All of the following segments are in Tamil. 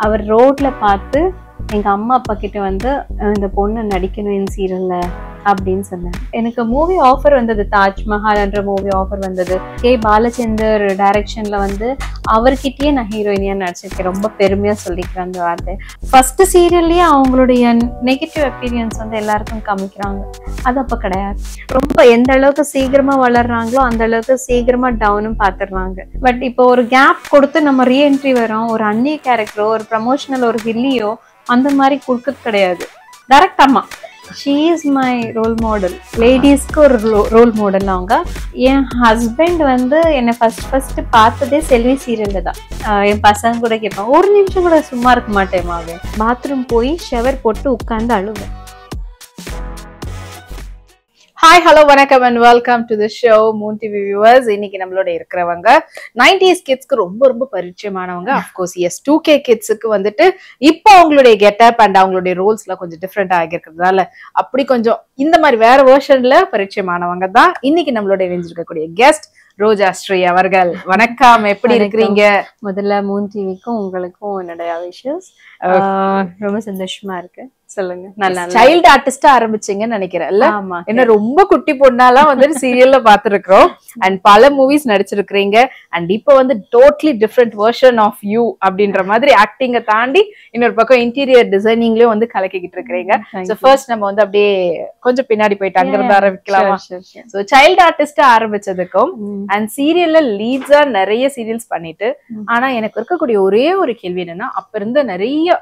அவர் ரோட்ல பார்த்து எங்க அம்மா அப்பா கிட்ட வந்து இந்த பொண்ணு நடிக்கணும் இந்த சீரியல்ல அப்படின்னு சொன்னேன். எனக்கு மூவி ஆஃபர் வந்தது, தாஜ்மஹால் என்ற மூவி ஆஃபர் வந்தது. கே பாலச்சந்தர் டைரக்ஷன்ல வந்து அவர்கிட்டயே நான் ஹீரோயினியா நடிச்சிருக்கேன். ரொம்ப பெருமையா சொல்லிக்கிறேன் அந்த வார்த்தை. ஃபர்ஸ்ட் சீரியல்லயே அவங்களுடைய நெகட்டிவ் எக்ஸ்பீரியன்ஸ் வந்து எல்லாருக்கும் காமிக்கிறாங்க. அது அப்ப கிடையாது. ரொம்ப எந்த அளவுக்கு சீக்கிரமா வளர்றாங்களோ அந்த அளவுக்கு சீக்கிரமா டவுனும் பாத்துடுறாங்க. பட் இப்போ ஒரு கேப் கொடுத்து நம்ம ரீஎன்ட்ரி வரோம், ஒரு அந்நிய கேரக்டரோ ஒரு ப்ரமோஷனல் ஒரு ஹில்லியோ அந்த மாதிரி கொடுக்கறது கிடையாது. டைரக்ட் அம்மா she is my role model. லேடிஸ்க்கு ஒரு ரோல் மாடல். அவங்க என் ஹஸ்பண்ட் வந்து என்னை ஃபர்ஸ்ட் பார்த்ததே செல்வி சீரியல்ல தான். என் பசங்க கூட கேட்பான், ஒரு நிமிஷம் கூட சும்மா இருக்க மாட்டேன், பாத்ரூம் போய் ஷவர் போட்டு உட்கார்ந்து அழுவேன். ஹாய் ஹலோ வணக்கம் and welcome to the show Moon TV viewers. இன்னைக்கு நம்மளோட இருக்கிறவங்க 90s கிட்ஸ்க்கு ரொம்ப பரிச்சயமானவங்க. அஃப்கோர்ஸ் எஸ் 2K கிட்ஸுக்கு வந்துட்டு இப்போ அவங்களுடைய கெட்டப் அண்ட் அவங்களுடைய ரோல்ஸ்ல கொஞ்சம் டிஃப்ரெண்ட் ஆகிருக்கிறதுனால அப்படி கொஞ்சம் இந்த மாதிரி வேற வெர்ஷன்ல பரிச்சயமானவங்க தான் இன்னைக்கு நம்மளோட இணைஞ்சிருக்கக்கூடிய கெஸ்ட் ரோஜா ஸ்ரீ அவர்கள். வணக்கம், எப்படி இருக்கிறீங்க? முதல்ல மூன் டிவிக்கும் உங்களுக்கும் என்னுடைய விஷஸ். ரொம்ப சந்தோஷமா இருக்கு. சொல்லுங்க. நல்லா சைல்டு ஆர்டிஸ்டா ஆரம்பிச்சீங்கன்னு நினைக்கிறேன். என்ன ரொம்ப குட்டி பொண்ணாலாம் வந்துட்டு சீரியல்ல பாத்துருக்கோம் அண்ட் பல மூவிஸ் நடிச்சிருக்கிறீங்க. அண்ட் இப்ப வந்து totally different version of you அப்படின்ற மாதிரி ஆக்டிங்க தாண்டி இன்னொரு பக்கம் இன்டீரியர் டிசைனிங்லயும் வந்து கலக்கிக்கிட்டு இருக்கிறீங்க. சோ ஃபர்ஸ்ட் நம்ம வந்து அப்படியே கொஞ்சம் பின்னாடி போயிட்டு அங்கிருந்து ஆரம்பிக்கலாமா? சோ சைல்டு ஆர்டிஸ்டா ஆரம்பிச்சதுக்கும் அண்ட் சீரியல்ல லீட்ஸா நிறைய சீரியல்ஸ் பண்ணிட்டு, ஆனா எனக்கு இருக்கக்கூடிய ஒரே ஒரு கேள்வி என்னன்னா, அப்ப இருந்த நிறைய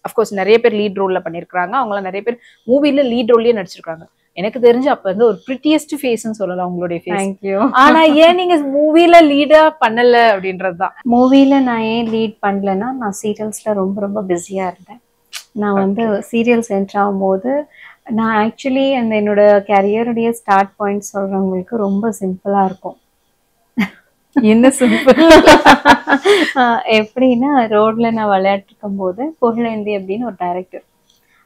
அஃப்கோர்ஸ் நிறைய பேர் லீட் ரோல்ல பண்ணிருக்காங்க, அவங்கள நிறைய பேர் மூவில லீட் ரோல்லயே நடிச்சிருக்காங்க. எனக்கு தெரிஞ்சு அப்ப வந்து ஒரு பிரிட்டியஸ்ட் ஃபேஸ்ன்னு சொல்லலாம் உங்களுடைய ஃபேஸ். ஆனா ஏன் நீங்க மூவில லீடா பண்ணல அப்படின்றதுதான். மூவில நான் ஏன் லீட் பண்ணலன்னா, நான் சீரியல்ஸ்ல ரொம்ப பிஸியா இருந்தேன். நான் வந்து சீரியல்ஸ் என்ட்ரு ஆகும்போது நான் ஆக்சுவலி அந்த என்னோட கேரியருடைய ஸ்டார்ட் பாயிண்ட் சொல்றவங்களுக்கு ரொம்ப சிம்பிளா இருக்கும். என்ன சிம்பிள்? எப்படின்னா, ரோட்ல நான் விளையாட்டு இருக்கும் போது புகழேந்தி அப்படின்னு ஒரு டைரக்டர்,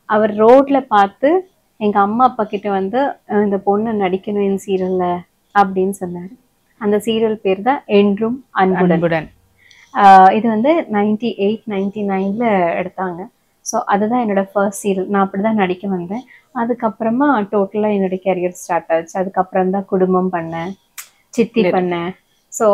அவர் ரோட்ல பார்த்து எங்க அம்மா அப்பா கிட்ட வந்து இந்த பொண்ணு நடிக்கணும் இந்த சீரியல்ல அப்படின்னு சொன்னாரு. அந்த சீரியல் பேர் தான் என்றும் அன்புடன். இது வந்து 98, 99ல எடுத்தாங்க. ஸோ அதுதான் என்னோட ஃபர்ஸ்ட் சீரியல். நான் அப்படிதான் நடிக்க வந்தேன். அதுக்கப்புறமா டோட்டலா என்னோட கேரியர் ஸ்டார்ட் ஆச்சு. அதுக்கப்புறம் தான் குடும்பம் பண்ணேன், சித்தி பண்ணேன். ஸோ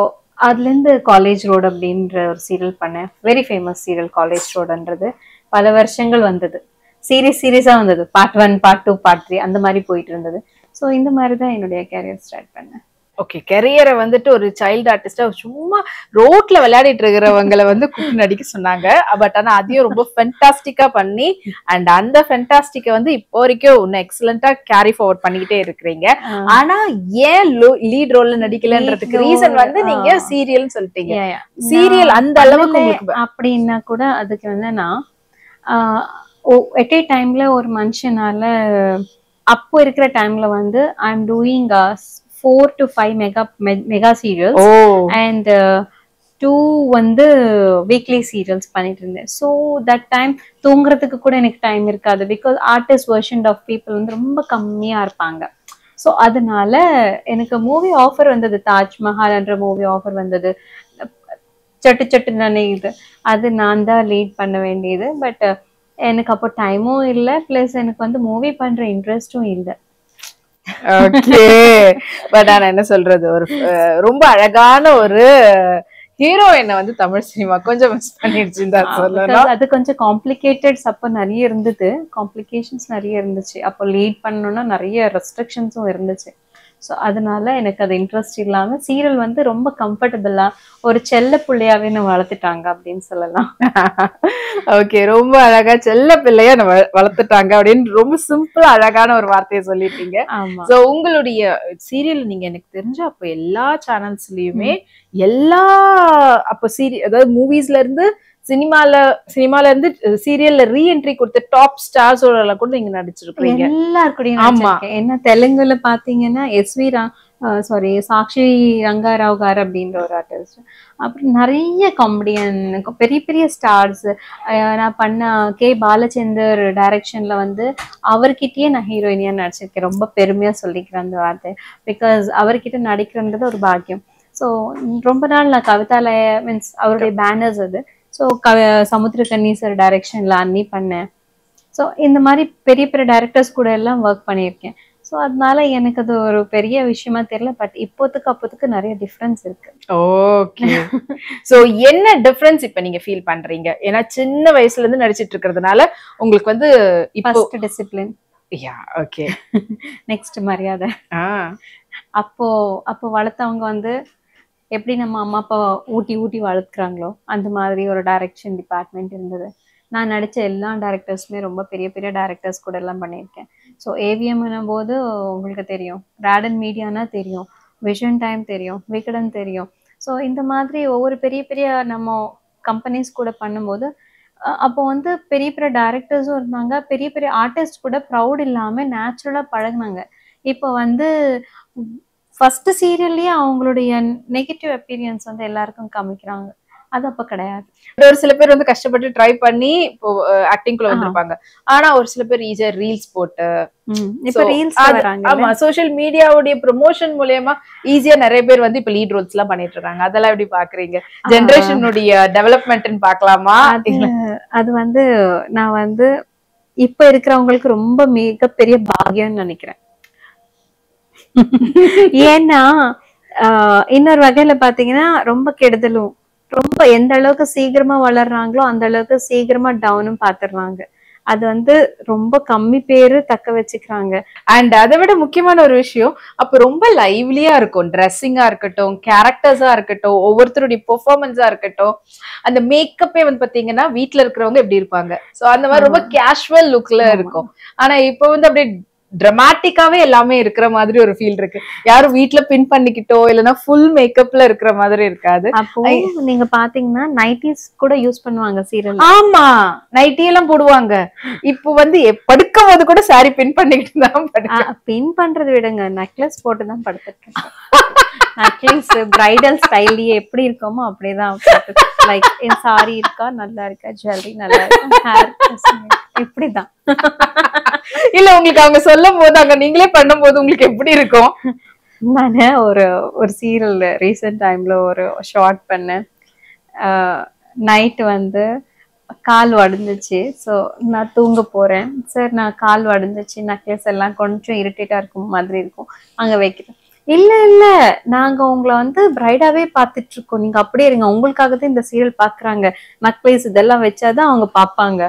அதுலேருந்து காலேஜ் ரோடு அப்படின்ற ஒரு சீரியல் பண்ணேன். வெரி ஃபேமஸ் சீரியல் காலேஜ் ரோடுன்றது. பல வருஷங்கள் வந்தது, சீரியஸா வந்தது. பார்ட் 1, பார்ட் 2, பார்ட் 3 அந்த மாதிரி போயிட்டு இருந்தது. ஸோ இந்த மாதிரி தான் என்னுடைய கேரியர் ஸ்டார்ட் பண்ணேன். ஓகே, கெரியரை வந்துட்டு ஒரு சைல்டு ஆர்டிஸ்டா சும்மா ரோட்ல விளையாடிட்டு இருக்கிறவங்களை வந்து கூப்பிட்டு நடிக்க சொன்னாங்க. பட் ஆனா அதையும் ரொம்ப ஃபென்டாஸ்டிக்கா பண்ணி அண்ட் அந்த ஃபென்டாஸ்டிக்கை வந்து இப்போ வரைக்கும் இன்னும் எக்ஸலண்டா கேரி ஃபார்வர்ட் பண்ணிக்கிட்டே இருக்கிறீங்க. ஆனா ஏன் லீட் ரோல்ல நடிக்கலன்றதுக்கு ரீசன் வந்து நீங்க சீரியல்னு சொல்லிட்டீங்க. சீரியல் அந்த அளவுக்கு அப்படின்னா கூட அதுக்கு வந்து நான் எட் ஏ டைம்ல ஒரு மனுஷனால அப்போ இருக்கிற டைம்ல வந்து I am doing 4 to 5 mega serials and 2 வந்து வீக்லி சீரியல்ஸ் பண்ணிட்டு இருந்தேன். ஸோ தட் டைம் தூங்குறதுக்கு கூட எனக்கு டைம் இருக்காது. Because artist version of people வந்து ரொம்ப கம்மியா இருப்பாங்க. ஸோ அதனால எனக்கு மூவி ஆஃபர் வந்தது, தாஜ்மஹால் என்ற மூவி ஆஃபர் வந்தது. சட்டு நினைக்குது, அது நான் தான் லீட் பண்ண வேண்டியது. பட் எனக்கு அப்போ டைமும் இல்லை, பிளஸ் எனக்கு வந்து மூவி பண்ற இன்ட்ரெஸ்டும் இல்லை. ஓகே, பட் ஆனா என்ன சொல்றது, ஒரு ரொம்ப அழகான ஒரு ஹீரோயினை வந்து தமிழ் சினிமா கொஞ்சம் மிஸ் பண்ணிடுச்சுன்னு சொல்லலாம். அது கொஞ்சம் காம்ப்ளிகேட்டட்ஸ் அப்போ நிறைய இருந்தது, காம்ப்ளிகேஷன்ஸ் நிறைய இருந்துச்சு. அப்போ லீட் பண்ணணும்னா நிறைய ரெஸ்ட்ரிக்ஷன்ஸும் இருந்துச்சு. ஸோ அதனால எனக்கு அது இன்ட்ரெஸ்ட் இல்லாம சீரியல் வந்து ரொம்ப கம்ஃபர்டபுளா ஒரு செல்ல பிள்ளையாவே நான் வளர்த்துட்டாங்க அப்படின்னு சொல்லலாம். ஓகே, ரொம்ப அழகா செல்ல பிள்ளையா வளர்த்துட்டாங்க அப்படின்னு ரொம்ப சிம்பிளா அழகான ஒரு வார்த்தையை சொல்லிட்டீங்க. ஸோ உங்களுடைய சீரியல் நீங்க எனக்கு தெரிஞ்ச அப்போ எல்லா சேனல்ஸ்லயுமே எல்லா அப்போ அதாவது மூவிஸ்ல இருந்து சினிமால இருந்து சீரியல்ல ரீஎன்ட்ரி கொடுத்த டாப் ஸ்டார்ஸோட கூட நீங்க நடிச்சிருக்கீங்க. எல்லாருக்கூடயும். ஆமா, என்ன தெலுங்குல பாத்தீங்கன்னா சாக்ஷி ரங்காராவ் கார் அப்படின்ற ஒரு ஆர்டிஸ்ட். அப்புறம் நிறைய காமெடியன் பெரிய ஸ்டார்ஸ். நான் பண்ண கே பாலச்சந்தர் டைரக்ஷன்ல வந்து அவர்கிட்டயே நான் ஹீரோயினியா நடிச்சிருக்கேன். ரொம்ப பெருமையா சொல்லிக்கிறேன் அந்த வார்த்தை. பிகாஸ் அவர்கிட்ட நடிக்கிறன்றது ஒரு பாக்கியம். ஸோ ரொம்ப நாள் நான் கவிதாலய மீன்ஸ் அவருடைய பேனர்ஸ் அது ஸோ சமுத்திரக்கனி சார் டைரக்ஷன்ல அன்னி பண்ணேன். ஸோ இந்த மாதிரி பெரிய பெரிய டைரக்டர்ஸ் கூட எல்லாம் ஒர்க் பண்ணியிருக்கேன். ஸோ அதனால எனக்கு அது ஒரு பெரிய விஷயமா தெரியல. பட் இப்போத்துக்கு அப்போத்துக்கு நிறைய டிஃப்ரென்ஸ் இருக்கு. ஓகே. சோ என்ன டிஃபரன்ஸ் இப்ப நீங்க ஃபீல் பண்றீங்க? ஏன்னா சின்ன வயசுல இருந்து நடிச்சிட்டு இருக்கிறதுனால உங்களுக்கு வந்து first discipline. Yeah okay. Next மரியாதை. அப்போ வளர்த்தவங்க வந்து எப்படி நம்ம அம்மா அப்பா ஊட்டி ஊட்டி வளர்க்குறாங்களோ அந்த மாதிரி ஒரு டைரக்ஷன் டிபார்ட்மெண்ட் இருந்தது. நான் நடித்த எல்லா டைரக்டர்ஸுமே ரொம்ப பெரிய பெரிய டைரக்டர்ஸ் கூட எல்லாம் பண்ணியிருக்கேன். ஸோ ஏவிஎம்னும் போது உங்களுக்கு தெரியும், ராடன் மீடியானா தெரியும், விஷன் டைம் தெரியும், விகடன் தெரியும். ஸோ இந்த மாதிரி ஒவ்வொரு பெரிய பெரிய நம்ம கம்பெனிஸ் கூட பண்ணும்போது அப்போ வந்து பெரிய பெரிய டைரக்டர்ஸும் இருந்தாங்க, பெரிய பெரிய ஆர்டிஸ்ட் கூட ப்ரௌட் இல்லாமல் நேச்சுரலாக பழகினாங்க. இப்போ வந்து ஃபர்ஸ்ட் சீரியல்லையே அவங்களுடைய நெகட்டிவ் அப்பீரியன்ஸ் வந்து எல்லாருக்கும் காமிக்கிறாங்க. அது அப்ப கிடையாது. ஒரு சில பேர் வந்து கஷ்டப்பட்டு ட்ரை பண்ணி இப்போ ஆக்டிங்குள்ள வந்திருப்பாங்க. ஆனா ஒரு சில பேர் ஈஸியா ரீல்ஸ் போட்டு இப்ப ரீல்ஸ் வராங்க. ஆமா, சோஷியல் மீடியாவுடைய ப்ரமோஷன் மூலமா ஈஸியா நிறைய பேர் வந்து இப்ப லீட் ரோல்ஸ் எல்லாம் பண்ணிட்டு இருக்காங்க. அதெல்லாம் எப்படி பாக்குறீங்க? ஜெனரேஷனுடைய டெவலப்மெண்ட்னு பார்க்கலாமா? அது வந்து நான் வந்து இப்ப இருக்கிறவங்களுக்கு ரொம்ப மிகப்பெரிய பாக்கியம்னு நினைக்கிறேன். ஏன்னா இன்னொரு வகையில பாத்தீங்கன்னா ரொம்ப கெடுதலும், ரொம்ப எந்த அளவுக்கு சீக்கிரமா வளர்றாங்களோ அந்த அளவுக்கு சீக்கிரமா டவுனும் பாத்துடுறாங்க. அது வந்து ரொம்ப கம்மி பேரு தக்க வச்சுக்கிறாங்க. அண்ட் அதை விட முக்கியமான ஒரு விஷயம், அப்ப ரொம்ப லைவ்லியா இருக்கும். ட்ரெஸ்ஸிங்கா இருக்கட்டும், கேரக்டர்ஸா இருக்கட்டும், ஒவ்வொருத்தருடைய பெர்ஃபார்மன்ஸா இருக்கட்டும், அந்த மேக்கப்பே வந்து பாத்தீங்கன்னா வீட்டுல இருக்கிறவங்க எப்படி இருப்பாங்க, சோ அந்த மாதிரி ரொம்ப கேஷுவல் லுக்ல இருக்கும். ஆனா இப்ப வந்து அப்படியே டிராமாட்டிக்காவே எல்லாமே இருக்கிற மாதிரி ஒரு ஃபீல் இருக்கு. யாரும் வீட்டுல பின் பண்ணிக்கிட்டோ இல்லைன்னா ஃபுல் மேக்கப்ல இருக்கிற மாதிரி இருக்காது. அப்போ நீங்க பாத்தீங்கன்னா நைட்டிஸ் கூட யூஸ் பண்ணுவாங்க சீரியல். ஆமா, நைட்டி எல்லாம் போடுவாங்க. இப்போ வந்து படுக்கும் போது கூட சாரி பின் பண்ணிக்கிட்டு தான் பின் பண்றது விடுங்க, நெக்லஸ் போட்டுதான் படுத்துட்டு நெக்லஸ் பிரைடல் ஸ்டைல்லயே எப்படி இருக்கோமோ அப்படிதான். லைக் என் சாரி இருக்கா, நல்லா இருக்கா, ஜுவல்லரி நல்லா இருக்கா, ஹேர் இப்படிதான். இல்ல உங்களுக்கு அவங்க சொல்லும் போது அங்க நீங்களே பண்ணும் போது உங்களுக்கு எப்படி இருக்கும்? நானு ஒரு சீரியல் ரீசெண்ட் டைம்ல ஒரு ஷார்ட் பண்ணேன். நைட்டு வந்து கால் வடிஞ்சிச்சு. ஸோ நான் தூங்க போறேன். சார் நான் கால் வடிஞ்சிச்சு, நெக்லஸ் எல்லாம் கொஞ்சம் இரிட்டேட்டா இருக்கும் மாதிரி இருக்கும், அங்க வைக்கிறேன். இல்ல இல்ல, நாங்க உங்களை வந்து பிரைடாவே பாத்துட்டு இருக்கோம், நீங்க அப்படியே இருங்க, உங்களுக்காக தான் இந்த சீரியல் பாக்குறாங்க, நெக்லஸ் இதெல்லாம் வச்சாதான் அவங்க பாப்பாங்க.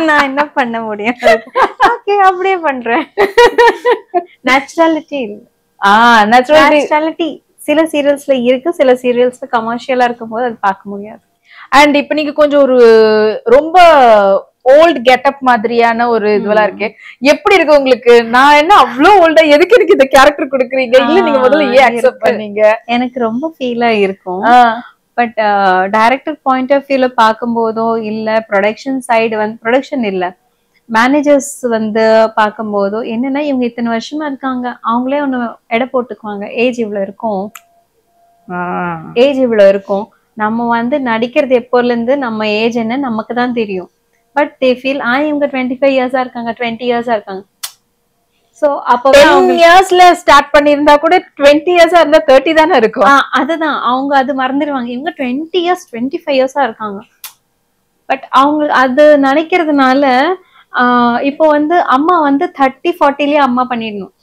நான் என்ன பண்ண முடியும்? ஓகே, அப்படியே பண்றேன். நேச்சுரலிட்டி நேச்சுரலிட்டி சில சீரியல்ஸ்ல இருக்கு, சில சீரியல்ஸ்ல கமர்ஷியலா இருக்கும் போது அது பார்க்க முடியாது. அண்ட் இப்ப நீங்க கொஞ்சம் ஒரு ரொம்ப ஓல்ட் கெட்டப் மாதிரியான ஒரு இதுவெல்லாம் இருக்கு, எப்படி இருக்கு உங்களுக்கு? நான் என்ன அவ்வளவு ஓல்டா, எதுக்கு எனக்கு இந்த கேரக்டர் கொடுக்குறீங்க, இல்ல நீங்க முதல்ல ஏன் அக்செப்ட் பண்ணீங்க? எனக்கு ரொம்ப ஃபீலா இருக்கும். பட் டைரக்டர் பாயிண்ட் ஆஃப் வியூல பார்க்கும்போதோ இல்ல ப்ரொடக்ஷன் சைடு வந்து ப்ரொடக்ஷன் இல்ல மேனேஜர்ஸ் வந்து பார்க்கும்போதோ என்னன்னா, இவங்க இத்தனை வருஷமா இருக்காங்க, அவங்களே ஒண்ணு எடை போட்டுக்குவாங்க, ஏஜ் இவ்வளவு இருக்கும், ஏஜ் இவ்வளவு இருக்கும், நம்ம வந்து நடிக்கிறது எப்போல இருந்து நம்ம ஏஜ் என்ன நமக்கு தான் தெரியும். பட் தே ஃபீல் இவங்க 25 இயர்ஸா இருக்காங்க, 20 இயர்ஸா இருக்காங்க. சோ அப்போ 10 இயர்ஸ்ல ஸ்டார்ட் பண்ணிருந்தா கூட 20 இயர்ஸா இருந்தா 30 தானே இருக்கும். அதுதான் அவங்க அது மறந்துடுவாங்க, இவங்க 20 இயர்ஸ் 25 இயர்ஸா இருக்காங்க. பட் அவங்க அது நினைக்கிறதுனால இப்போ வந்து அம்மா வந்து 30-40லயே அம்மா பண்ணிடணும்.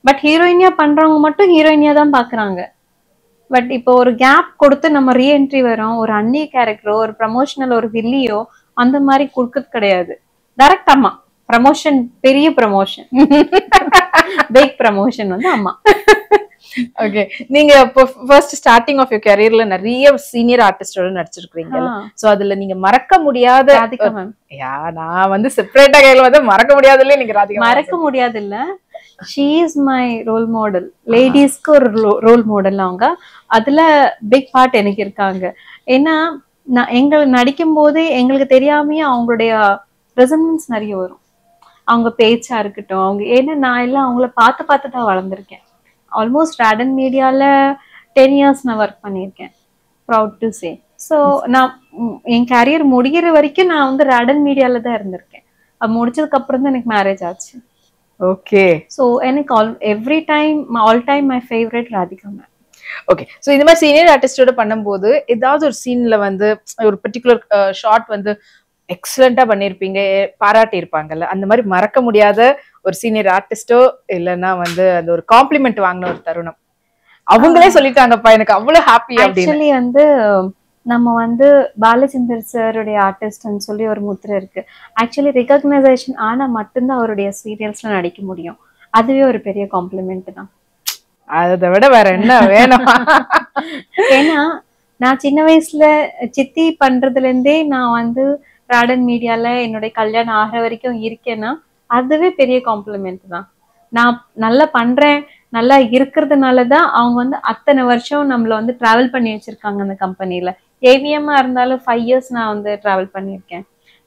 பட் ஹீரோயினியா பண்றவங்க மட்டும் ஹீரோயினியா தான் பாக்குறாங்க. பட் இப்போ ஒரு கேப் கொடுத்து நம்ம ரீஎன்ட்ரி வரோம், ஒரு அந்நிய கேரக்டரோ ஒரு ப்ரமோஷனல் ஒரு வில்லியோ அந்த மாதிரி கொடுக்கறது கிடையாது. டைரக்ட் அம்மா ப்ரமோஷன், பெரிய ப்ரமோஷன், பிக் ப்ரமோஷன் வந்து அம்மா. ஓகே, நீங்க ஃபர்ஸ்ட் ஸ்டார்டிங் ஆஃப் யுவர் கரியர்ல நிறைய சீனியர் ஆர்டிஸ்டோட நடிச்சிருக்கீங்க. சோ அதுல நீங்க மறக்க முடியாத ராதிகா மேம். நான் வந்து செப்பரேட்டா கையில வந்து மறக்க முடியாதுல்ல, நீங்க ராதிகா மறக்க முடியாது இல்ல, she is my role model. லேடிஸ்க்கு ஒரு ரோல் மாடல் அவங்க. அதுல பிக் பார்ட் எனக்கு இருக்காங்க. ஏன்னா நான் எங்களை நடிக்கும் போதே எங்களுக்கு தெரியாமையே அவங்களுடைய ரெசனன்ஸ் நிறைய வரும், அவங்க பேச்சா இருக்கட்டும், அவங்க ஏன்னா நான் எல்லாம் அவங்கள பார்த்து தான் வளர்ந்துருக்கேன். ஆல்மோஸ்ட் ராடன் மீடியால 10 இயர்ஸ் நான் ஒர்க் பண்ணியிருக்கேன், ப்ரவுட் டு சே. ஸோ நான் என் கேரியர் முடிகிற வரைக்கும் நான் வந்து ராடன் மீடியால தான் இருந்திருக்கேன். அது முடிச்சதுக்கு அப்புறம் தான் எனக்கு மேரேஜ் ஆச்சு. ஓகே, ஸோ எனக்கு every time all time my favourite Radhika ma'am. Okay. So இந்த மாதிரி சீனியர் ஆர்டிஸ்டோட பண்ணும்போது ஏதாவது ஒரு சீன்ல வந்து ஒரு பர்டிகுலர் ஷாட் வந்து எக்ஸலண்டா பண்ணிருப்பீங்க, பாராட்டி இருப்பாங்கல்ல, அந்த மாதிரி மறக்க முடியாத ஒரு சீனியர் ஆர்டிஸ்டோ இல்லைன்னா வந்து அந்த ஒரு காம்ப்ளிமெண்ட் வாங்கின ஒரு தருணம் அவங்களே சொல்லிட்டாங்கப்பா எனக்கு அவ்வளவு ஹாப்பி அப்படின்னு? ஆக்சுவலி வந்து நம்ம வந்து பாலச்சந்தர் சாருடைய ஆர்டிஸ்ட்னு சொல்லி ஒரு முத்திரை இருக்கு. ஆக்சுவலி ரெகக்னைசேஷன் ஆனா மட்டும்தான் அவருடைய சீரியல்ஸ்ல நடிக்க முடியும். அதுவே ஒரு பெரிய காம்ப்ளிமெண்ட் தான். அதை விட வேற என்ன வேணும்? ஏன்னா நான் சின்ன வயசுல சித்தி பண்றதுல இருந்தே நான் வந்து ராடன் மீடியால என்னுடைய கல்யாணம் ஆகிற வரைக்கும் இருக்கேன்னா அதுவே பெரிய காம்ப்ளிமெண்ட் தான். நான் நல்லா பண்றேன், நல்லா இருக்கிறதுனாலதான் அவங்க வந்து அத்தனை வருஷம் நம்மள வந்து டிராவல் பண்ணி வச்சிருக்காங்க அந்த கம்பெனில. ஏவிஎம்மா இருந்தாலும் 5 years நான் வந்து டிராவல் பண்ணியிருக்கேன்.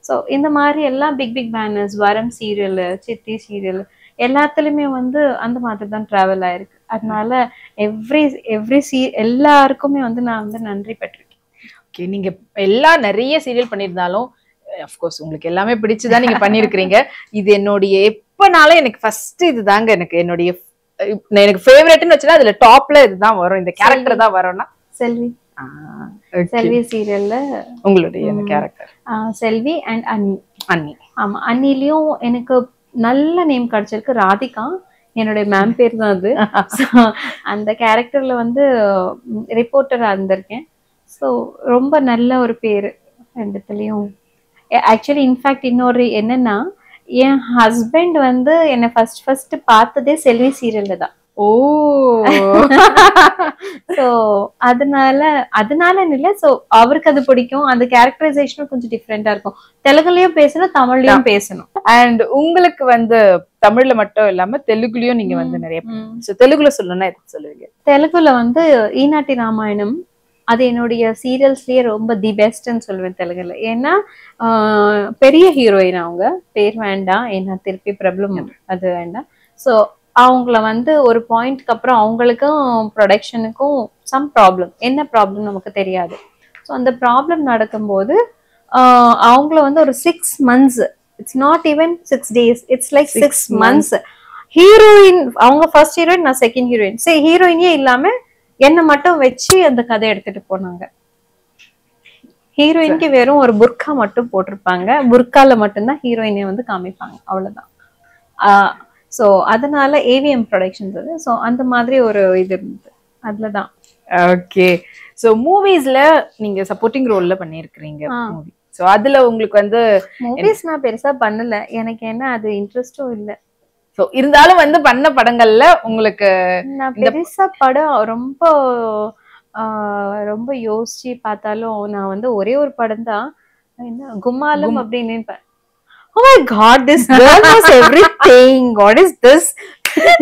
ஸோ இந்த மாதிரி எல்லாம் பிக் பிக் பேனர்ஸ், வரம் சீரியல், சித்தி சீரியல் எல்லாத்துலயுமே வந்து அந்த மாதிரி தான் டிராவல் ஆயிருக்கு. அதனால எல்லாருக்குமே வந்து நான் வந்து நன்றி பெற்றிருக்கேன். ஓகே, நீங்க எல்லாம் நிறைய சீரியல் பண்ணியிருந்தாலும் அஃப்கோர்ஸ் உங்களுக்கு எல்லாமே பிடிச்சுதான் நீங்க பண்ணிருக்கீங்க. இது என்னுடைய எப்பனாலும் எனக்கு ஃபர்ஸ்ட் இதுதாங்க எனக்கு ஃபேவரட்னு வச்சுன்னா அதுல டாப்ல இதுதான் வரும், இந்த கேரக்டர் தான் வரும்னா செல்வி. செல்வி சீரியல்ல உங்களுடைய கேரக்டர் செல்வி அண்ட் அன்னி. அன்னி, ஆமா, அன்னிலையும் எனக்கு நல்ல நேம் கிடைச்சிருக்கு, ராதிகா. என்னுடைய மேம் பேர் தான் அது. அந்த கேரக்டர்ல வந்து ரிப்போர்ட்டரா இருந்திருக்கேன். ஸோ ரொம்ப நல்ல ஒரு பேரு ரெண்டுத்துலயும். ஆக்சுவலி இன்ஃபேக்ட் இன்னொரு என்னன்னா, என் ஹஸ்பண்ட் வந்து என்னை ஃபர்ஸ்ட் பார்த்ததே செல்வி சீரியல்ல தான். ஓ. சோ அதனால இல்ல, சோ அவருக்கு அது பிடிக்கும். அந்த கேரக்டரைசேஷனும் கொஞ்சம் டிஃப்ரெண்டா இருக்கும். தெலுங்குலயும் பேசணும், தமிழ்லயும் பேசணும். அண்ட் உங்களுக்கு வந்து தமிழ்ல மட்டும் இல்லாம தெலுங்குலயும் நீங்க வந்து நிறைய தெலுங்குல சொல்லணும்னா எது சொல்லுவீங்க? தெலுங்குல வந்து ஈநாட்டி ராமாயணம், அது என்னுடைய சீரியல்ஸ்லயே ரொம்ப தி பெஸ்ட்ன்னு சொல்லுவேன் தெலுங்குல. ஏன்னா பெரிய ஹீரோயின், அவங்க பேர் வேண்டாம் ஏன்னா திருப்பி ப்ராப்ளம் அது வேண்டாம். ஸோ அவங்கள வந்து ஒரு பாயிண்ட்க்கு அப்புறம் அவங்களுக்கும் ப்ரொடக்ஷனுக்கும் சம் ப்ராப்ளம், என்ன ப்ராப்ளம் நமக்கு தெரியாது. ஸோ அந்த ப்ராப்ளம் நடக்கும்போது அவங்கள வந்து ஒரு 6 months, it's not even 6 days, it's like 6 months heroine, அவங்க ஃபர்ஸ்ட் ஹீரோயின், நான் செகண்ட் ஹீரோயின். சரி, ஹீரோயினே இல்லாம என்ன மட்டும் வச்சு அந்த கதை எடுத்துட்டு போனாங்க. ஹீரோயினுக்கு வெறும் ஒரு புர்கா மட்டும் போட்டிருப்பாங்க, புர்கால மட்டும்தான் ஹீரோயினை வந்து காமிப்பாங்க, அவ்வளவுதான். ஸோ அதனால ஏவிஎம் ப்ரொடக்ஷன்ஸ் அது. ஸோ அந்த மாதிரி ஒரு இது இருந்தது, அதுலதான். ஓகே. ஸோ மூவிஸ்ல நீங்க சப்போர்ட்டிங் ரோல்ல பண்ணிருக்கீங்க மூவி. ஸோ அதுல உங்களுக்கு வந்து மூவிஸ் நான் பெருசா பண்ணல, எனக்கு என்ன அது இன்ட்ரெஸ்டும் இல்லை. சோ இருந்தாலும் வந்து பண்ண படங்கள்ல உங்களுக்கு நான் பெருசா படம் ரொம்ப யோசிச்சு பார்த்தாலும் நான் வந்து ஒரே ஒரு படம் தான், என்ன கும்மாலம் அப்படின்னு. Oh my god, this girl knows everything. What is this?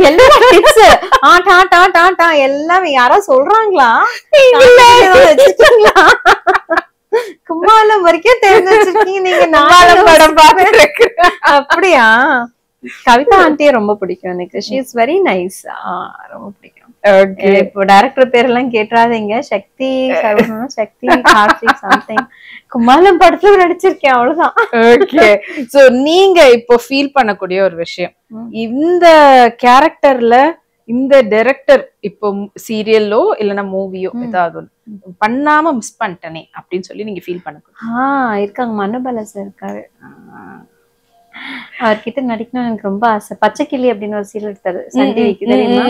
எல்லாம் டிப்ஸ் எல்லாமே யாரா சொல்றாங்களா? கும்மாலம் வரைக்கும் தெரிஞ்சு வச்சிருக்கீங்க நீங்க. கும்மாலம் படம் பார்த்துருக்கு. அப்படியா? கவிதா ஆண்டியே ரொம்ப பிடிக்கும் எனக்கு. ஷீ இஸ் வெரி நைஸ், ரொம்ப பிடிக்கும். இப்போ டைரக்டர் பேரெல்லாம் கேட்டுறாதீங்க, சக்தி சக்தி கார்த்திக் சம்திங். கும்மாலம் படத்துல நடிச்சிருக்கேன், அவ்வளவுதான். ஓகே. சோ நீங்க இப்போ ஃபீல் பண்ணக்கூடிய ஒரு விஷயம், இந்த கேரக்டர்ல இந்த டைரக்டர் இப்போ சீரியலோ இல்லைன்னா மூவியோ ஏதாவது பண்ணாம மிஸ் பண்ணிட்டனே அப்படின்னு சொல்லி நீங்க ஃபீல் பண்ணக்கூடாது? இருக்காங்க, மனோபல சார் இருக்காரு, அவர்கிட்ட நடிக்கணும்னு எனக்கு ரொம்ப ஆசை. பச்சைக்கிளி அப்படின்னு ஒரு சீரியல் எடுத்தாரு சன் டிவிக்கு, தெரியுமா?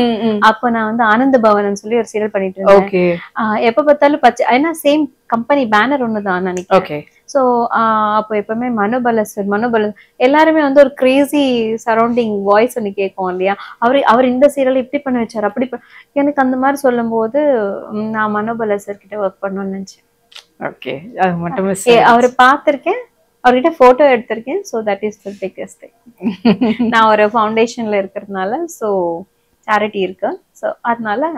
அப்ப நான் வந்து ஆனந்த பவன் சொல்லி ஒரு சீரியல் பண்ணிட்டு இருந்தேன். எப்ப பார்த்தாலும் பச்சை, ஏன்னா சேம் கம்பெனி பேனர் ஒண்ணுதான் நினைக்கிறேன். சோ அப்போ எப்பவுமே மனோபல எல்லாருமே வந்து ஒரு கிரேசி சரௌண்டிங் வாய்ஸ் ஒண்ணு கேட்கும் இல்லையா? அவர் இந்த சீரியல் இப்படி பண்ண வச்சாரு, அப்படி எனக்கு அந்த மாதிரி சொல்லும் போது நான் மனோபல சார் கிட்ட ஒர்க் பண்ணணும்னு நினைச்சேன். அவரை பார்த்திருக்கேன், அவர்கிட்ட போட்டோ எடுத்திருக்கேன். So that is the biggest thing. நான் ஒரு ஃபவுண்டேஷன்ல இருக்கிறதுனால, ஸோ சேரிட்டி இருக்கு, ஸோ அதனால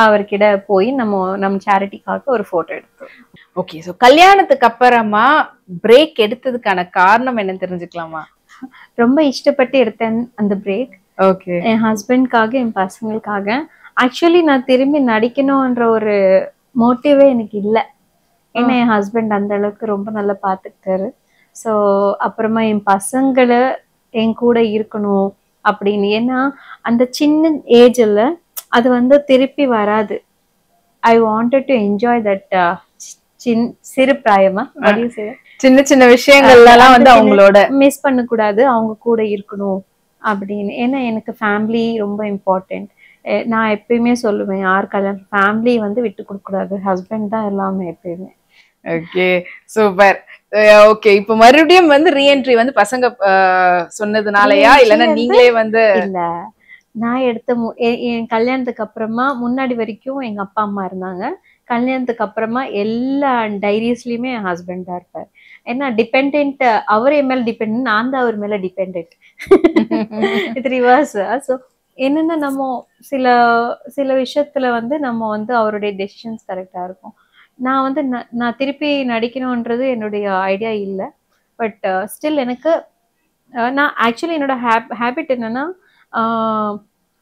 அவர்கிட்ட போய் நம்ம சேரிட்டிக்காக ஒரு போட்டோ எடுத்தோம். ஓகே. ஸோ கல்யாணத்துக்கு அப்புறமா பிரேக் எடுத்ததுக்கான காரணம் என்ன தெரிஞ்சுக்கலாமா? ரொம்ப இஷ்டப்பட்டு எடுத்தேன் அந்த பிரேக். ஓகே. என் ஹஸ்பண்ட்காக, என் பசங்களுக்காக. ஆக்சுவலி நான் திரும்பி நடிக்கணும்ன்ற ஒரு மோட்டிவே எனக்கு இல்லை. ஏன்னா என் ஹஸ்பண்ட் அந்த அளவுக்கு ரொம்ப நல்லா பார்த்துக்கிட்டாரு. ஸோ அப்புறமா என் பசங்களை என் கூட இருக்கணும் அப்படின்னு. ஏன்னா அந்த சின்ன ஏஜ்ல அது வந்து திருப்பி வராது. I wanted to enjoy that சிறு பிராயமா சின்ன சின்ன விஷயங்கள்லாம் வந்து அவங்களோட மிஸ் பண்ண கூடாது, அவங்க கூட இருக்கணும் அப்படின்னு. ஏன்னா எனக்கு ஃபேமிலி ரொம்ப இம்பார்ட்டன்ட். நான் எப்பயுமே சொல்லுவேன், யார் கல்யாணம் ஃபேமிலி வந்து விட்டு கொடுக்க கூடாது, ஹஸ்பண்ட் தான் எல்லாமே எப்பயுமே. Okay, super. ஓகே, இப்போ மறுபடியும் வந்து ரீஎன்ட்ரி வந்து பசங்க சொன்னதுனாலயா இல்லன்னா நீங்களே வந்து? இல்ல, நான் எடுத்த என் கல்யாணத்துக்கு அப்புறமா முன்னாடி வரைக்கும் எங்க அப்பா அம்மா இருந்தாங்க. கல்யாணத்துக்கு அப்புறமா எல்லா டைரிஸ்லயுமே என் ஹஸ்பண்ட் தான் இருப்பார். ஏன்னா டிபெண்ட், அவர் என் மேல டிபெண்ட், நான் தான் அவர் மேல டிபெண்ட். இது ரிவர்ஸ். ஸோ என்னன்னா நம்ம சில சில விஷயத்துல வந்து நம்ம வந்து அவருடைய டெசிஷன்ஸ் கரெக்டா இருக்கும். நான் வந்து நான் திருப்பி நடிக்கணும்ன்றது என்னுடைய ஐடியா இல்லை. பட் ஸ்டில் எனக்கு நான் ஆக்சுவலி என்னோட ஹேபிட் என்னன்னா,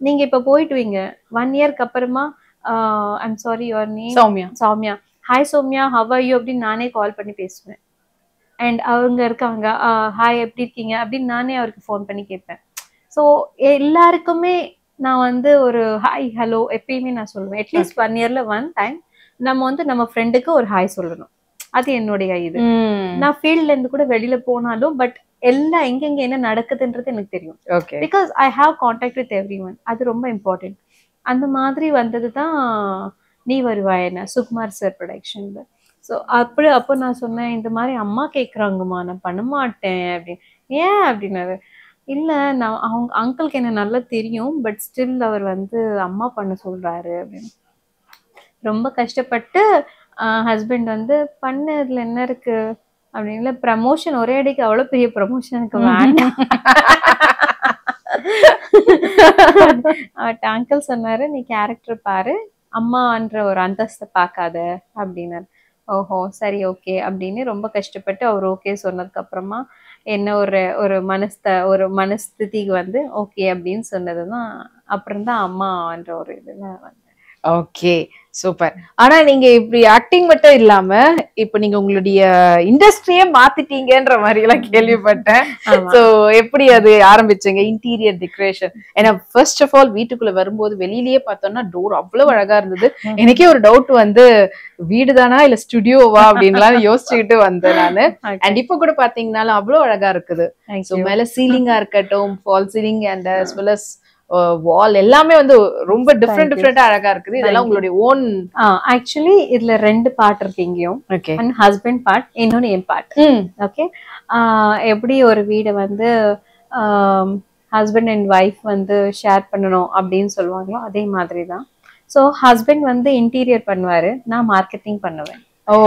நீங்க இப்ப போயிட்டுவீங்க 1 இயர்க்கு அப்புறமா I'm sorry your name Soumya, hi Soumya how are you அப்படின்னு நானே கால் பண்ணி பேசுவேன். அண்ட் அவங்க இருக்காங்க, ஹாய் எப்படி இருக்கீங்க அப்படின்னு நானே அவருக்கு ஃபோன் பண்ணி கேட்பேன். ஸோ எல்லாருக்குமே நான் வந்து ஒரு ஹாய் ஹலோ எப்பயுமே நான் சொல்லுவேன். அட்லீஸ்ட் 1 இயர்ல 1 டைம் நம்ம வந்து நம்ம ஃப்ரெண்டுக்கு ஒரு ஹாய் சொல்லணும். அது என்னுடைய இது. நான் ஃபீல்ட்ல இருந்து கூட வெளியில போனாலும் பட் எல்லாம் எங்கெங்க என்ன நடக்குதுன்றது எனக்கு தெரியும். Because I have contact with every one. அது ரொம்ப இம்பார்ட்டன்ட். அந்த மாதிரி வந்தது தான் நீ வருவாயன சுகுமார் சார் ப்ரொடக்ஷன்ல. ஸோ அப்போ நான் சொன்னேன், இந்த மாதிரி அம்மா கேட்குறாங்கம்மா, நான் பண்ண மாட்டேன் அப்படின்னு. ஏன் அப்படின்னாரு. இல்லை, நான் அவங்க அங்கிளுக்கு என்ன நல்லா தெரியும், பட் ஸ்டில் அவர் வந்து அம்மா பண்ண சொல்றாரு அப்படின்னு. ரொம்ப கஷ்டப்பட்டு ஹஸ்பண்ட் வந்து பண்ண இதுல என்ன இருக்கு அப்படின்னு. ப்ரமோஷன் ஒரே அடிக்கு அவ்வளோ பெரிய ப்ரமோஷன் எனக்கு வேண்டாம். அங்கிள் சொன்னாரு, நீ கேரக்டர் பாரு, அம்மான்ற ஒரு அந்தஸ்தை பார்க்காத அப்படின்னாரு. ஓஹோ சரி ஓகே அப்படின்னு ரொம்ப கஷ்டப்பட்டு அவர் ஓகே சொன்னதுக்கு அப்புறமா என்ன ஒரு மனஸ்திதிக்கு வந்து ஓகே அப்படின்னு சொன்னதுதான் அப்புறம் தான் அம்மான்ற ஒரு இதுல வந்து. Okay, super. ஆனா நீங்க இப்படி ஆக்டிங் மட்டும் இல்லாம இப்ப நீங்க உங்களுடைய இண்டஸ்ட்ரியே மாத்திட்டீங்கன்ற மாதிரி எல்லாம் கேள்விப்பட்டேன். சோ எப்படி அது ஆரம்பிச்சீங்க? Interior decoration. ஏன்னா ஃபர்ஸ்ட் ஆஃப் ஆல் வீட்டுக்குள்ள வரும்போது வெளியிலேயே பார்த்தோம்னா டோர் அவ்வளவு அழகா இருந்தது. எனக்கே ஒரு டவுட் வந்து வீடுதானா இல்ல ஸ்டுடியோவா அப்படின்லாம் யோசிச்சுக்கிட்டு வந்தேன் நானு. அண்ட் இப்ப கூட பாத்தீங்கன்னாலும் அவ்வளவு அழகா இருக்குது. சோ மேல சீலிங்கா இருக்கட்டும், fall ceiling and as well as வால் எல்லாமே வந்து ரொம்ப டிஃபரெண்டா அழகா இருக்குது. இதெல்லாம் உங்களுடைய ஓன்? ஆக்சுவலி இதுல 2 பார்ட் இருக்கு இங்கேயும். ஒன் ஹஸ்பண்ட் பார்ட், இன்னொன்னு என் பார்ட். ஓகே, எப்படி ஒரு வீடை வந்து ஹஸ்பண்ட் அண்ட் ஒய்ஃப் வந்து ஷேர் பண்ணணும் அப்படின்னு சொல்லுவாங்களோ அதே மாதிரி தான். ஸோ ஹஸ்பண்ட் வந்து இன்டீரியர் பண்ணுவாரு, நான் மார்க்கெட்டிங் பண்ணுவேன். Oh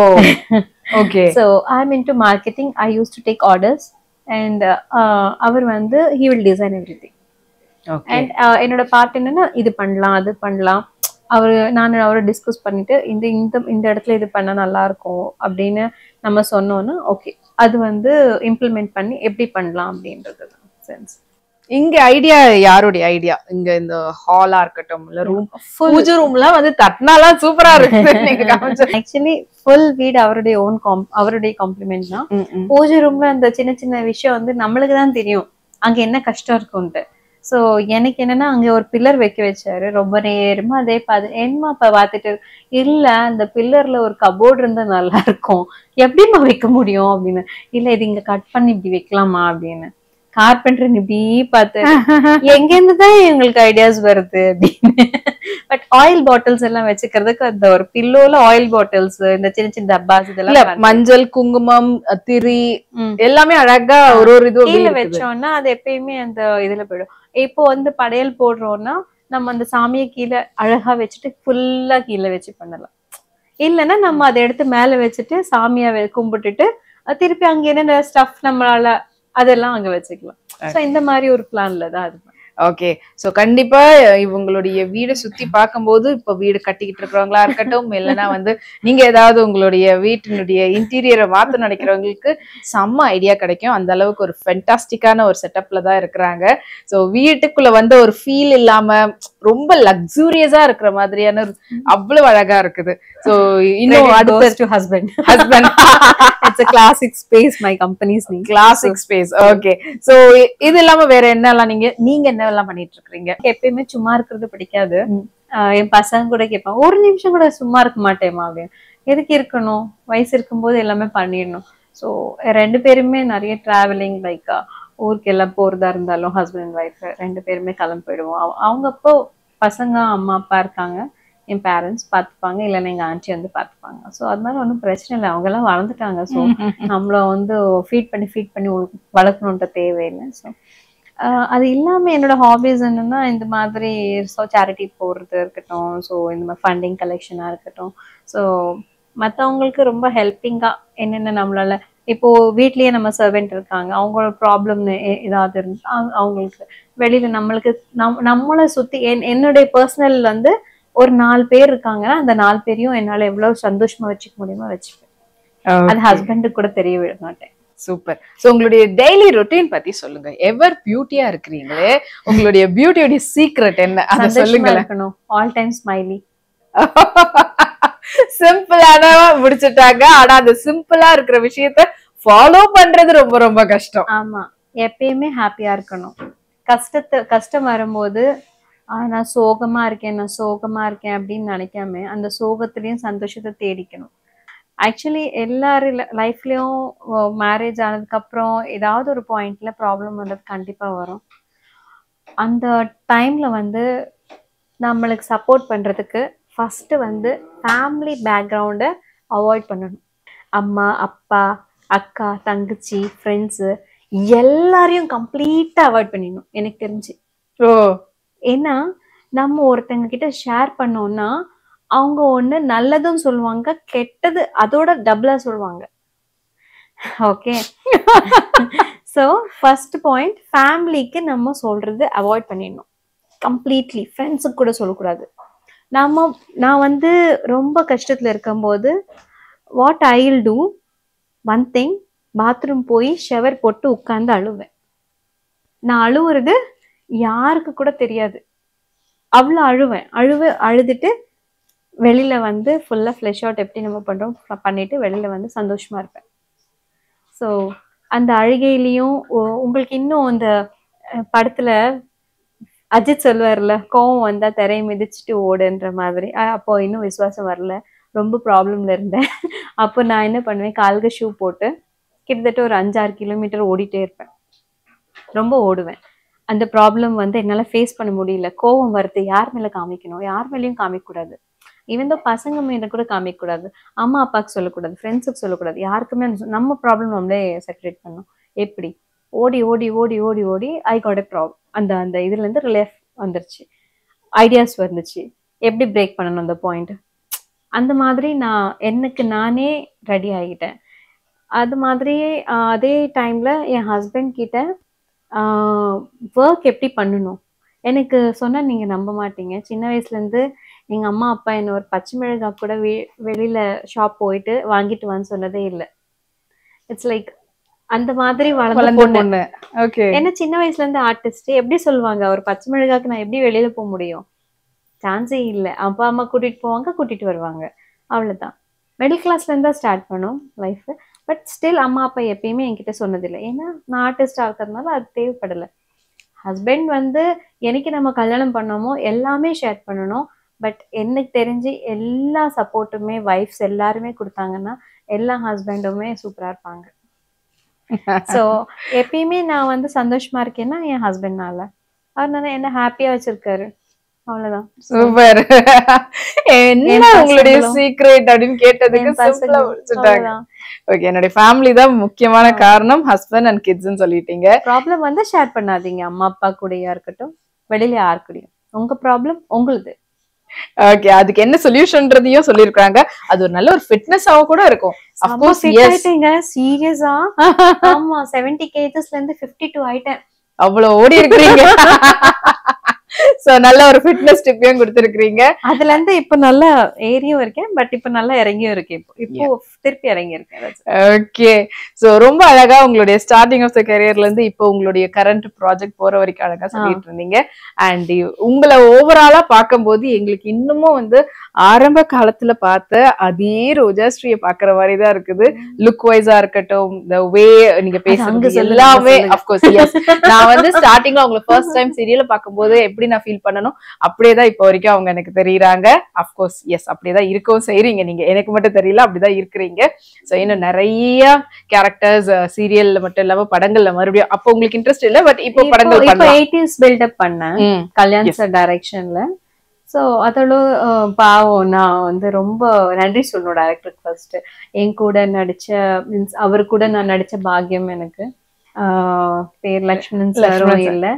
okay. So I am into marketing. I use to take orders and அவர் வந்து he will design everything. And என்னோட பார்ட் என்னன்னா, இது பண்ணலாம் அது பண்ணலாம், நான் அவரை டிஸ்கஸ் பண்ணிட்டு இந்த இடத்துல இது பண்ணா நல்லா இருக்கும் அப்படின்னு நம்ம சொன்னோன்னா ஓகே, அது வந்து இம்ப்ளிமெண்ட் பண்ணி எப்படி பண்ணலாம் அப்படின்றது சென்ஸ். இங்க ஐடியா யாருடைய ஐடியா? இங்க இந்த ஹாலா இருக்கட்டும் இல்ல ரூம், பூஜை ரூம்லாம் வந்து தட்னாலாம் சூப்பரா இருக்கு. ஆக்சுவலி ஃபுல் வீடு அவருடைய காம்ப்ளிமெண்ட் தான். பூஜை ரூம்ல அந்த சின்ன சின்ன விஷயம் வந்து நம்மளுக்கு தான் தெரியும் அங்க என்ன கஷ்டம் இருக்கும்ட்டு. ஸோ எனக்கு என்னன்னா, அங்கே ஒரு பில்லர் வைக்க வச்சாரு. ரொம்ப நேரமா அதே என்னமா இப்ப பார்த்துட்டு, இல்லை அந்த பில்லர்ல ஒரு கபோர்டு இருந்தா நல்லா இருக்கும், எப்படிமா வைக்க முடியும் அப்படின்னு. இல்லை இது இங்க கட் பண்ணி இப்படி வைக்கலாமா அப்படின்னு. கார்பெண்டர் இப்படி பார்த்து எங்க இருந்துதான் எங்களுக்கு ஐடியாஸ் வருது அப்படின்னு. பட் ஆயில் பாட்டில்ஸ் எல்லாம் வச்சுக்கிறதுக்கு அந்த ஒரு பில்லோல ஆயில் பாட்டில்ஸ், இந்த சின்ன சின்ன டப்பாஸ் இதெல்லாம் மஞ்சள் குங்குமம் திரி எல்லாமே அழகா ஒரு இது கீழே வச்சோம்னா அது எப்பயுமே அந்த இதுல போயிடும். இப்போ வந்து படையல் போடுறோம்னா நம்ம அந்த சாமியை கீழே அழகா வச்சுட்டு ஃபுல்லா கீழே வச்சு பண்ணலாம். இல்லைன்னா நம்ம அதை எடுத்து மேல வச்சுட்டு சாமியா கும்பிட்டுட்டு திருப்பி அங்க என்னென்ன ஸ்டஃப் நம்மளால அதெல்லாம் அங்க வச்சுக்கலாம். சோ இந்த மாதிரி ஒரு பிளான்ல தான் அது. ஓகே, சோ கண்டிப்பா இவங்களுடைய வீடு சுத்தி பார்க்கும்போது இப்ப வீடு கட்டிக்கிட்டு இருக்கிறவங்களா இருக்கட்டும், இல்லைன்னா வந்து நீங்க ஏதாவது உங்களுடைய வீட்டினுடைய இன்டீரியரை மாத்த நினைக்கிறவங்களுக்கு செம்ம ஐடியா கிடைக்கும். அந்த அளவுக்கு ஒரு ஃபென்டாஸ்டிக்கான ஒரு செட்டப்ல தான் இருக்கிறாங்க. சோ வீட்டுக்குள்ள வந்து ஒரு ஃபீல் இல்லாம ரொம்ப லக்ஸூரியஸா இருக்கிற மாதிரியான அவ்வளவு அழகா இருக்குது. சோ இன்னும் அடுத்து husband it's a classic space, my company's name classic space. Okay, so இது இல்லாம வேற என்னெல்லாம் நீங்க என்னெல்லாம் பண்ணிட்டு இருக்கீங்க? எப்பயுமே சும்மா இருக்கிறது பிடிக்காது. என் பசங்க கூட கேட்பான், ஒரு நிமிஷம் கூட சும்மா இருக்க மாட்டேமா அப்படின்னு. எதுக்கு இருக்கணும், வயசு இருக்கும்போது எல்லாமே பண்ணிடணும். ஸோ 2 பேருமே நிறைய டிராவலிங், லைக் ஊருக்கு எல்லாம் போறதா இருந்தாலும் ஹஸ்பண்ட் அண்ட் ஒய்ஃப் 2 பேருமே கிளம்பி போயிடுவோம். அவங்க அப்போ பசங்க அம்மா அப்பா இருக்காங்க, என் பேரண்ட்ஸ் பார்த்துப்பாங்க, இல்லைன்னா எங்க ஆண்டி வந்து பார்த்துப்பாங்க. ஸோ அதனால ஒன்றும் பிரச்சனை இல்லை, அவங்க எல்லாம் வளர்ந்துட்டாங்க. ஸோ நம்மள வந்து ஃபீட் பண்ணி வளர்க்கணுன்ற தேவையில்லை. ஸோ அது இல்லாம என்னோட ஹாபிஸ் என்னன்னா, இந்த மாதிரி சேரிட்டி போடுறது இருக்கட்டும், ஸோ இந்த மாதிரி ஃபண்டிங் கலெக்ஷனா இருக்கட்டும், ஸோ மற்றவங்களுக்கு ரொம்ப ஹெல்ப்பிங்கா என்னென்ன நம்மளால, இப்போ வீட்லயே நம்ம சர்வெண்ட் இருக்காங்க, அவங்களோட ப்ராப்ளம் ஏதாவது இருந்து அவங்களுக்கு வெளியில நம்மளுக்கு நம்மளை சுத்தி என்னுடைய பர்சனல் வந்து ஒரு 4 பேர் இருக்காங்கன்னா, அந்த 4 பேரையும் என்னால எவ்வளவு சந்தோஷமா வச்சுக்க முடியுமோ வச்சுப்பேன். அது ஹஸ்பண்டுக்கு கூட தெரிய விட மாட்டேன். சூப்பர். சோ உங்களுடைய டெய்லி ரொட்டீன் பத்தி சொல்லுங்க. எவர் பியூட்டியா இருக்கிறீங்களே, உங்களுடைய பியூட்டியோட சீக்ரெட் என்ன அத சொல்லுங்க. All time smiley. சிம்பிளான முடிச்சிட்டாங்க. ஆனா அந்த சிம்பிளா இருக்கிற விஷயத்த ஃபாலோ பண்றது ரொம்ப ரொம்ப கஷ்டம். ஆமா, எப்பயுமே ஹாப்பியா இருக்கணும். கஷ்டம் வரும்போது நான் சோகமா இருக்கேன் அப்படின்னு நினைக்காம அந்த சோகத்திலயும் சந்தோஷத்தை தேடிக்கணும். ஆக்சுவலி எல்லாரும் லைஃப்லயும் மேரேஜ் ஆனதுக்கு அப்புறம் ஏதாவது ஒரு பாயிண்ட்ல ப்ராப்ளம் வந்தது கண்டிப்பா வரும். அந்த டைம்ல வந்து நம்மளுக்கு சப்போர்ட் பண்றதுக்கு ஃபர்ஸ்ட் வந்து ஃபேமிலி பேக்ரவுண்டை அவாய்ட் பண்ணணும். அம்மா அப்பா அக்கா தங்கச்சி ஃப்ரெண்ட்ஸு எல்லாரையும் கம்ப்ளீட்டா அவாய்ட் பண்ணிடணும் எனக்கு தெரிஞ்சு. ஏன்னா நம்ம ஒருத்தங்க கிட்ட ஷேர் பண்ணோம்னா அவங்க ஒண்ணு நல்லதும் சொல்லுவாங்க, கெட்டது அதோட டபுளா சொல்லுவாங்க. ஓகே, ஸோ ஃபர்ஸ்ட் பாயிண்ட், ஃபேமிலிக்கு நம்ம சொல்றது அவாய்ட் பண்ணிடணும் கம்ப்ளீட்லி. ஃப்ரெண்ட்ஸுக்கு கூட சொல்லக்கூடாது. நான் வந்து ரொம்ப கஷ்டத்துல இருக்கும்போது what I will do, one thing, bathroom போய் ஷவர் போட்டு உட்கார்ந்து அழுவேன். நான் அழுவுறது யாருக்கு கூட தெரியாது, அவ்வளோ அழுதுட்டு வெளியில வந்து ஃபுல்லா ஃப்ளஷ் அவுட் எப்படி நம்ம பண்றோம் பண்ணிட்டு வெளியில வந்து சந்தோஷமா இருப்பேன். ஸோ அந்த அழுகையிலையும் உங்களுக்கு இன்னும் அந்த படத்துல அஜித் சொல்லுவார்ல, கோவம் வந்தா திரையை மிதிச்சுட்டு ஓடுன்ற மாதிரி. அப்போ இன்னும் விசுவாசம் வரல, ரொம்ப ப்ராப்ளம்ல இருந்தேன். அப்போ நான் என்ன பண்ணுவேன், கால்க ஷூ போட்டு கிட்டத்தட்ட ஒரு 5-6 கிலோமீட்டர் ஓடிட்டே இருப்பேன். ரொம்ப ஓடுவேன். அந்த ப்ராப்ளம் வந்து என்னால் ஃபேஸ் பண்ண முடியல. கோவம் வருது, யார் மேலே காமிக்கணும், யார் மேலேயும் காமிக்கக்கூடாது. ஈவன் தோ பசங்க மேலே கூட காமிக்கக்கூடாது, அம்மா அப்பாவுக்கு சொல்லக்கூடாது, ஃப்ரெண்ட்ஸுக்கு சொல்லக்கூடாது, யாருக்குமே நம்ம ப்ராப்ளம் நம்மளே செப்பரேட் பண்ணணும். எப்படி ஓடி ஓடி ஓடி ஓடி ஓடி ஐ காட் எ ப்ராப்ளம். அந்த இதுலேருந்து ரிலீஃப் வந்துருச்சு, ஐடியாஸ் வந்துச்சு, எப்படி பிரேக் பண்ணணும் அந்த பாயிண்ட். அந்த மாதிரி நான் எனக்கு நானே ரெடி ஆகிட்டேன். அது மாதிரியே அதே டைமில் என் ஹஸ்பண்ட் கிட்ட ஒர்க் எப்படி பண்ணணும் எனக்கு சொன்னால் நீங்கள் நம்ப மாட்டீங்க. சின்ன வயசுலேருந்து எங்கள் அம்மா அப்பா என்ன ஒரு பச்சை மிளகாய் கூட வெளியில் ஷாப் போயிட்டு வாங்கிட்டு வான்னு சொன்னதே இல்லை. இட்ஸ் லைக் அந்த மாதிரி வளர்ந்த பொண்ணு. ஏன்னா சின்ன வயசுலேருந்து ஆர்டிஸ்ட் எப்படி சொல்லுவாங்க, ஒரு பச்சை மிளகாய்க்கு நான் எப்படி வெளியில் போக முடியும், சான்ஸே இல்லை. அப்பா அம்மா கூட்டிகிட்டு போவாங்க, கூட்டிகிட்டு வருவாங்க, அவ்வளோதான். மிடில் கிளாஸ்லேருந்து தான் ஸ்டார்ட் பண்ணோம் லைஃப். பட் ஸ்டில் அம்மா அப்பா எப்பயுமே என்கிட்ட சொன்னதில்லை, ஏன்னா நான் ஆர்டிஸ்டாக இருக்கிறதுனால அது தேவைப்படலை. ஹஸ்பண்ட் வந்து எனக்கு நம்ம கல்யாணம் பண்ணோமோ எல்லாமே ஷேர் பண்ணணும். பட் எனக்கு தெரிஞ்சு எல்லா சப்போர்ட்டுமே வைஃப்ஸ் எல்லாருமே கொடுத்தாங்கன்னா எல்லா ஹஸ்பண்டுமே சூப்பராக இருப்பாங்க. ஸோ எப்பயுமே நான் வந்து சந்தோஷமா இருக்கேன்னா என் ஹஸ்பண்ட்னால, அதனால என்ன ஹாப்பியா வச்சிருக்காரு, அவ்வளவுதான். சூப்பர். என்ன உங்களுடைய சீக்ரெட் அப்படின்னு கேட்டதுக்கு சிம்பிளா முடிச்சிட்டாங்க. ஓகே, என்னோட ஃபேமிலி தான் முக்கியமான காரணம், ஹஸ்பண்ட் அண்ட் கிட்ஸ்னு சொல்லிட்டீங்க. ப்ராப்ளம் வந்து ஷேர் பண்ணாதீங்க, அம்மா அப்பா கூடயா இருக்கட்டும் வெளியில யாரு கூடயும். உங்க ப்ராப்ளம் உங்களுது. ஓகே, அதுக்கு என்ன சொல்யூஷன்றதையும் சொல்லிருக்காங்க. அது ஒரு நல்ல ஒரு ஃபிட்னஸாவ கூட இருக்கும். ஆஃப் கோர்ஸ் ஆயிட்டீங்க சீரியஸா. ஆமா, 70 kgsல இருந்து 52 ஆயிட்டேன். அவ்வளவு ஓடி இருக்கீங்க. சோ நல்ல ஒரு ஃபிட்னஸ் டிப்பையும் கொடுத்திருக்கீங்க. அதுல இருந்து இப்ப நல்லா ஏறியும் இருக்கேன், பட் இப்ப நல்லா இறங்கியும் இருக்கேன். இப்போ திருப்பி இறங்கி இருக்கேன். ஓகே, சோ ரொம்ப அழகா உங்களுடைய ஸ்டார்டிங் ஆஃப் த கரியர்ல இருந்து இப்போ உங்களுடைய கரண்ட் ப்ராஜெக்ட் போற வரைக்கும் அழகா சொல்லிட்டு இருந்தீங்க. அண்ட் உங்களை ஓவராலா பார்க்கும்போது எங்களுக்கு இன்னமும் வந்து ஆரம்ப காலத்துல பார்த்த அதே ரோஜாஸ்ரீயை பாக்குற மாதிரிதான் இருக்குது. லுக் வைஸா இருக்கட்டும், the way நீங்க பேசுறது எல்லாமே. அஃப்கோர்ஸ் எஸ், நான் வந்து ஸ்டார்டிங்ல உங்களை ஃபர்ஸ்ட் டைம் சீரியல்ல பார்க்கும்போது எப்படி எப்படி நான் ஃபீல் பண்ணணும் அப்படியேதான் இப்போ வரைக்கும் அவங்க எனக்கு தெரியுறாங்க. அஃப்கோர்ஸ் எஸ் அப்படியேதான் இருக்கவும் செய்றீங்க. நீங்க எனக்கு மட்டும் தெரியல, அப்படிதான் இருக்கிறீங்க. ஸோ இன்னும் நிறைய கேரக்டர்ஸ் சீரியல்ல மட்டும் இல்லாம படங்கள்ல மறுபடியும் அப்போ உங்களுக்கு இன்ட்ரெஸ்ட் இல்ல, பட் இப்போ படங்கள் இப்போ 80s பில்டப் பண்ணேன் கல்யாண் சார் டைரக்ஷன்ல. ஸோ அதோட பாவம் நான் வந்து ரொம்ப நன்றி சொல்லணும் டைரக்டருக்கு. ஃபர்ஸ்ட் என் கூட நடிச்ச மீன்ஸ் அவர் கூட நான் நடிச்ச பாக்கியம் எனக்கு. பேர் லக்ஷ்மணன் சாரும் இல்லை,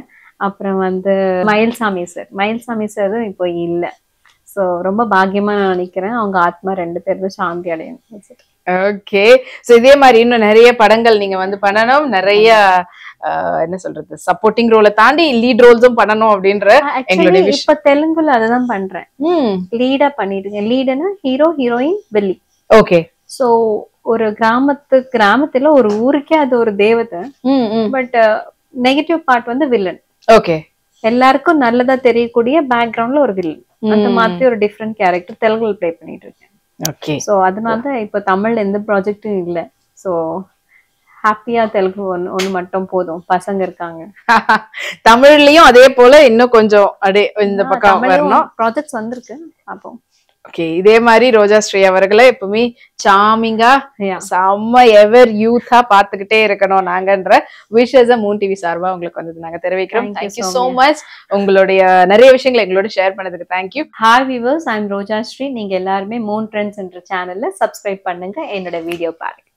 அப்புறம் வந்து மயில்சாமி சாரும் இப்போ இல்லை. ஸோ ரொம்ப பாக்கியமா நான் நினைக்கிறேன். அவங்க ஆத்மா 2 பேரும் சாந்தி அடையணும். ஓகே, சோ இதே மாதிரி இன்னும் நிறைய படங்கள் நீங்க வந்து பண்ணணும், நிறைய என்ன சொல்றது சப்போர்ட்டிங் ரோலை தாண்டி லீட் ரோல்ஸும் பண்ணணும் அப்படின்ற எங்களுடைய விஷயம். இப்ப தெலுங்குல அததான் பண்றேன், லீடா பண்ணிட்டு. லீடுனா ஹீரோ ஹீரோயின் வில்லி. ஓகே, சோ ஒரு கிராமத்துல ஒரு ஊருக்கே அது ஒரு தேவதை, பட் நெகட்டிவ் பார்ட் வந்து வில்லன். ஓகே, எல்லாருக்கும் நல்லதா தெரியக்கூடிய பேக்ரவுண்ட்ல ஒரு வில்லன். அந்த மாதிரி ஒரு டிஃப்ரெண்ட் கேரக்டர் தெலுங்குல ப்ளே பண்ணிட்டு இருக்கேன். ஓகே, சோ அதனாலதான் இப்ப தமிழ்ல எந்த ப்ராஜெக்டும் இல்ல. சோ ஹாப்பியா தெலுங்கு ஒண்ணு மட்டும் போதும், பசங்க இருக்காங்க. தமிழ்லயும் அதே போல இன்னும் கொஞ்சம் அப்படியே இந்த பக்கம் வரணும். ப்ராஜெக்ட்ஸ் வந்திருக்கு அப்போ. ஓகே, இதே மாதிரி ரோஜா ஸ்ரீ அவர்களை எப்பவுமே சாமிங்கா செம்ம எவர் யூத்தா பாத்துக்கிட்டே இருக்கணும் நாங்கன்ற விஷஸ் மூன் டிவி சார்பா உங்களுக்கு வந்து நாங்க தெரிவிக்கிறோம். Thank you so much. உங்களுடைய நிறைய விஷயங்களை எங்களோட ஷேர் பண்ணதுக்கு thank you. Hi viewers, I am Roja Sri. நீங்க எல்லாருமே மூன் ட்ரெண்ட்ஸ் என்ற சேனல்ல சப்ஸ்கிரைப் பண்ணுங்க, என்னோட வீடியோ பாருங்க.